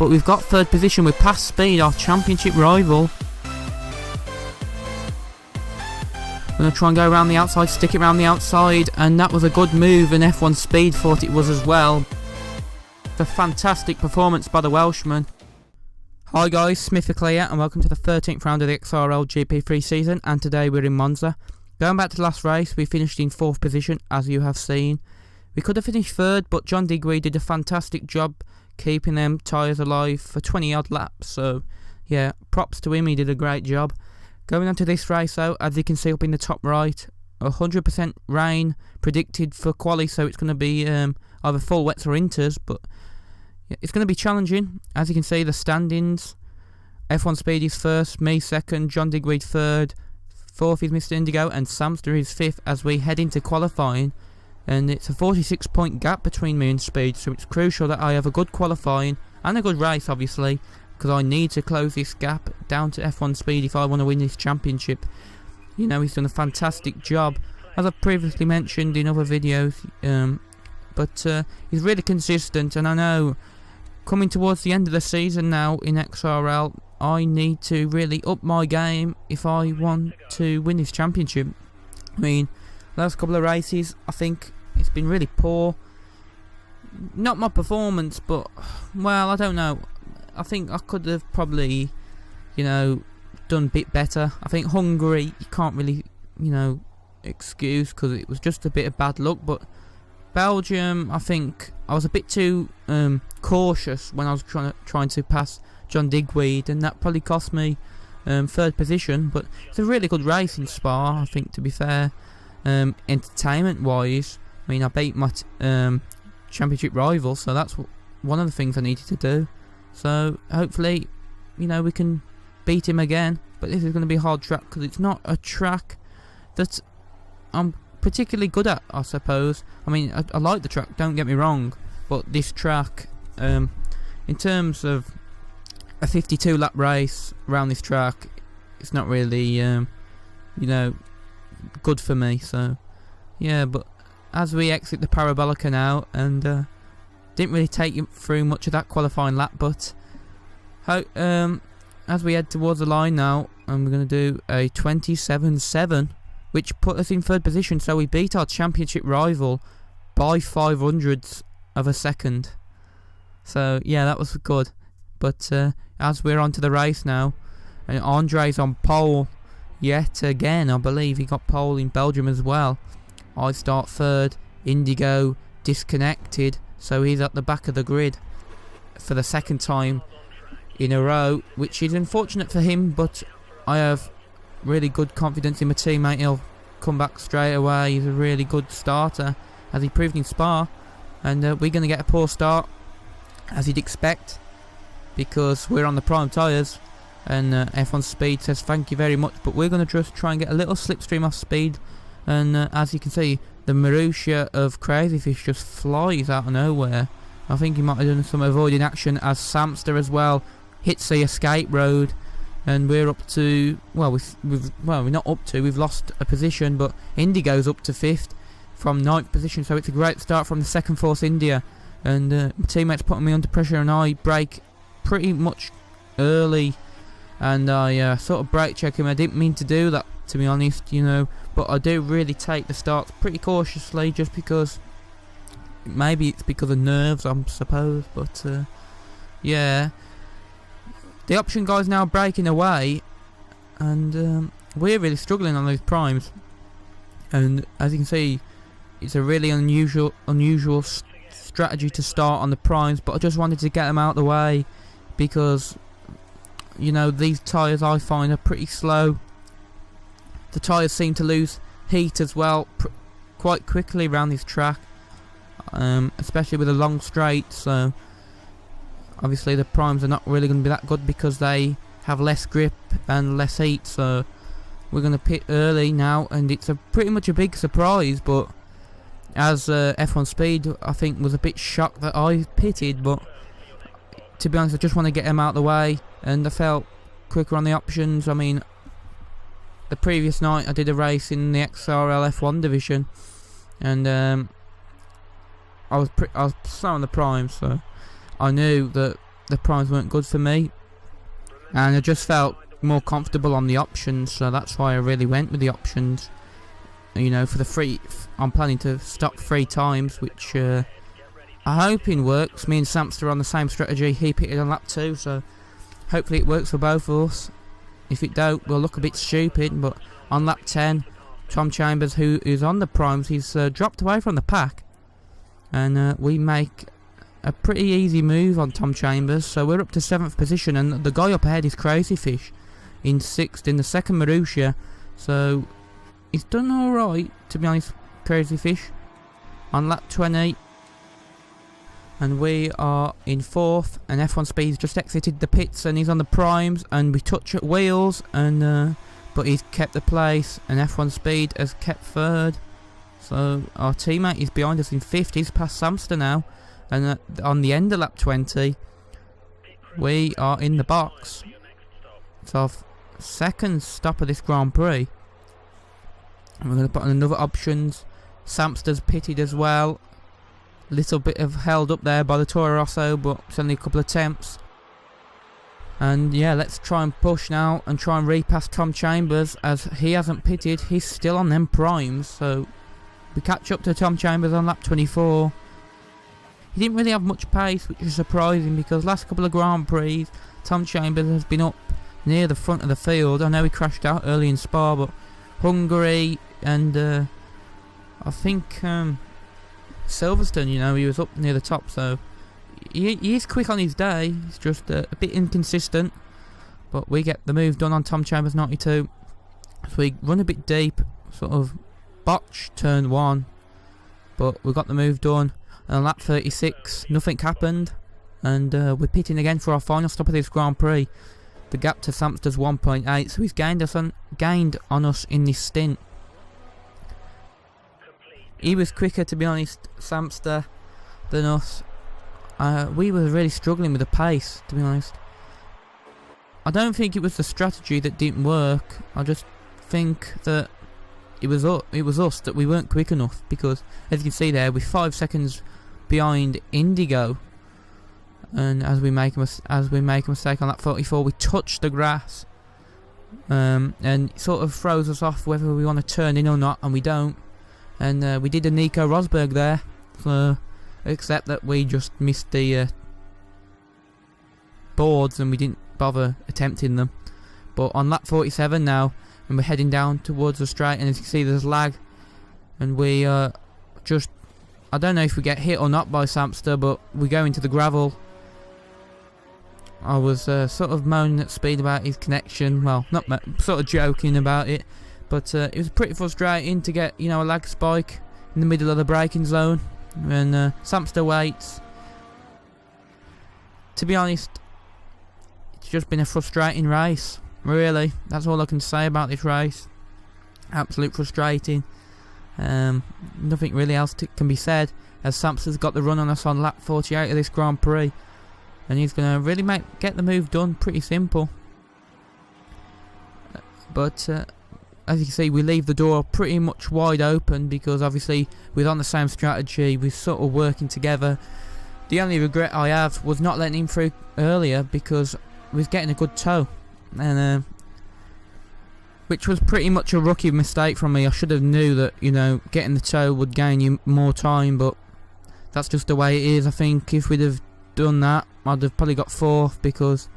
but we've got third position with F1x Speed, our championship rival. We're going to try and go around the outside, stick it around the outside, and that was a good move, and F1 Speed thought it was as well. It's a fantastic performance by the Welshman. Hi guys, Smith here, and welcome to the 13th round of the XRL GP3 season, and today we're in Monza. Going back to the last race, we finished in 4th position, as you have seen. We could have finished 3rd, but John Digweed did a fantastic job keeping them tyres alive for 20 odd laps, so yeah, props to him, he did a great job. Going on to this race though, as you can see up in the top right, 100% rain predicted for quali, so it's going to be either full wets or inters, but yeah, it's going to be challenging. As you can see, the standings, F1 Speed is 1st, me 2nd, John Digweed 3rd, 4th is Mr. Indigo, and Samster is 5th as we head into qualifying. And it's a 46 point gap between me and Speed, so it's crucial that I have a good qualifying and a good race, obviously, because I need to close this gap down to F1 Speed if I want to win this championship. You know, he's done a fantastic job, as I've previously mentioned in other videos, but he's really consistent, and I know coming towards the end of the season now in XRL, I need to really up my game if I want to win this championship. I mean, last couple of races, I think it's been really poor. Not my performance, but, well, I don't know. I think I could have probably, you know, done a bit better. I think Hungary, you can't really, you know, excuse, because it was just a bit of bad luck. But Belgium, I think I was a bit too cautious when I was trying to pass John Digweed, and that probably cost me 3rd position. But it's a really good race in Spa, I think, to be fair. Entertainment wise, I mean, I beat my championship rival, so that's one of the things I needed to do. So hopefully, you know, we can beat him again. But this is going to be a hard track, because it's not a track that I'm particularly good at, I suppose. I mean, I like the track, don't get me wrong, but this track, in terms of a 52 lap race around this track, it's not really, you know, good for me. So yeah, but as we exit the Parabolica now, and didn't really take you through much of that qualifying lap, but as we head towards the line now, and we're going to do a 27.7, which put us in 3rd position, so we beat our championship rival by 500ths of a second. So yeah, that was good. But as we're on to the race now, and Andre's on pole yet again. I believe he got pole in Belgium as well. I start 3rd, Indigo disconnected, so he's at the back of the grid for the 2nd time in a row, which is unfortunate for him, but I have really good confidence in my teammate. He'll come back straight away. He's a really good starter, as he proved in Spa, and we're going to get a poor start, as you'd expect, because we're on the prime tyres, and F1 Speed says thank you very much, but we're going to just try and get a little slipstream off Speed. And as you can see, the Marussia of Crazy Fish just flies out of nowhere. I think he might have done some avoiding action, as Samster as well hits the escape road, and we're up to, well, we're not up to, we've lost a position, but Indigo's up to 5th from 9th position, so it's a great start from the 2nd force India, and my teammates putting me under pressure, and I brake pretty much early, and I sort of brake check him. I didn't mean to do that, to be honest, you know, but I do really take the starts pretty cautiously, just because maybe it's because of nerves, I suppose. But yeah, the option guys now breaking away, and we're really struggling on those primes, and as you can see, it's a really unusual strategy to start on the primes, but I just wanted to get them out of the way, because, you know, these tyres I find are pretty slow. The tyres seem to lose heat as well quite quickly around this track, especially with a long straight, so obviously the primes are not really going to be that good because they have less grip and less heat. So we're going to pit early now, and it's pretty much a big surprise, but as F1 Speed, I think, was a bit shocked that I pitted, but to be honest, I just want to get him out of the way, and I felt quicker on the options. I mean, the previous night I did a race in the XRL F1 division, and I was slow on the prime, so I knew that the primes weren't good for me, and I just felt more comfortable on the options, so that's why I really went with the options. You know, for the free, I'm planning to stop 3 times, which I'm hoping works. Me and Samster are on the same strategy. He pitted on lap 2, so hopefully it works for both of us. If it don't, we'll look a bit stupid. But on lap 10, Tom Chambers, who is on the primes, he's dropped away from the pack, and we make a pretty easy move on Tom Chambers. So we're up to 7th position, and the guy up ahead is Crazy Fish in 6th in the second Marussia. So he's done alright, to be honest, Crazy Fish, on lap 20. And we are in 4th, and F1 Speed's just exited the pits, and he's on the primes, and we touch at wheels, and but he's kept the place, and F1 Speed has kept 3rd. So our teammate is behind us in 5th, he's past Samster now, and on the end of lap 20, we are in the box. It's our second stop of this Grand Prix. And we're going to put on another options. Samster's pitted as well. Little bit of held up there by the Toro Rosso, but it's only a couple of attempts. And yeah, let's try and push now and try and repass Tom Chambers, as he hasn't pitted. He's still on them primes, so we catch up to Tom Chambers on lap 24. He didn't really have much pace, which is surprising, because last couple of Grand Prix Tom Chambers has been up near the front of the field. I know he crashed out early in Spa, but Hungary and I think Silverstone, you know, he was up near the top, so he is quick on his day. He's just a bit inconsistent, but we get the move done on Tom Chambers 92. So we run a bit deep, sort of botch turn 1, but we got the move done. And on lap 36, nothing happened, and we're pitting again for our final stop of this Grand Prix. The gap to Samster's 1.8, so he's gained on us in this stint. He was quicker, to be honest, Samster, than us. We were really struggling with the pace, to be honest. I don't think it was the strategy that didn't work. I just think that it was us that we weren't quick enough, because as you can see there, we're 5 seconds behind Indigo. And as we make a mistake on that 44, we touch the grass, and it sort of throws us off whether we want to turn in or not, and we don't. And we did a Nico Rosberg there, so except that we just missed the boards and we didn't bother attempting them. But on lap 47 now, and we're heading down towards the straight, and as you can see, there's lag, and we just, I don't know if we get hit or not by Samster, but we go into the gravel. I was sort of moaning at Speed about his connection, well, not sort of joking about it, but it was pretty frustrating to get, you know, a lag spike in the middle of the braking zone, and Samster waits. To be honest, it's just been a frustrating race, really. That's all I can say about this race. Absolute frustrating. Nothing really else can be said, as Samster's got the run on us on lap 48 of this Grand Prix. And he's going to really get the move done, pretty simple. But as you can see, we leave the door pretty much wide open, because obviously we're on the same strategy, we're sort of working together. The only regret I have was not letting him through earlier, because we was getting a good tow, and which was pretty much a rookie mistake from me. I should have knew that, you know, getting the tow would gain you more time, but that's just the way it is. I think if we'd have done that, I'd have probably got 4th, because,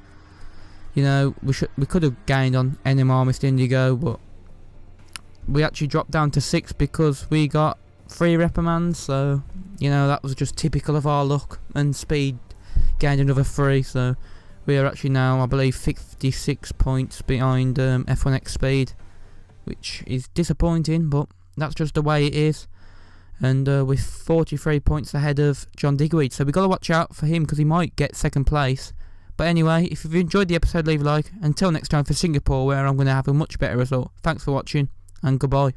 you know, we could have gained on NMR Mr. Indigo, but we actually dropped down to 6th because we got 3 reprimands. So, you know, that was just typical of our luck, and Speed gained another 3, so we are actually now, I believe, 56 points behind F1x Speed, which is disappointing, but that's just the way it is. And with 43 points ahead of John Digweed, so we've got to watch out for him, because he might get 2nd place. But anyway, if you've enjoyed the episode, leave a like. Until next time for Singapore, where I'm going to have a much better result. Thanks for watching, and goodbye.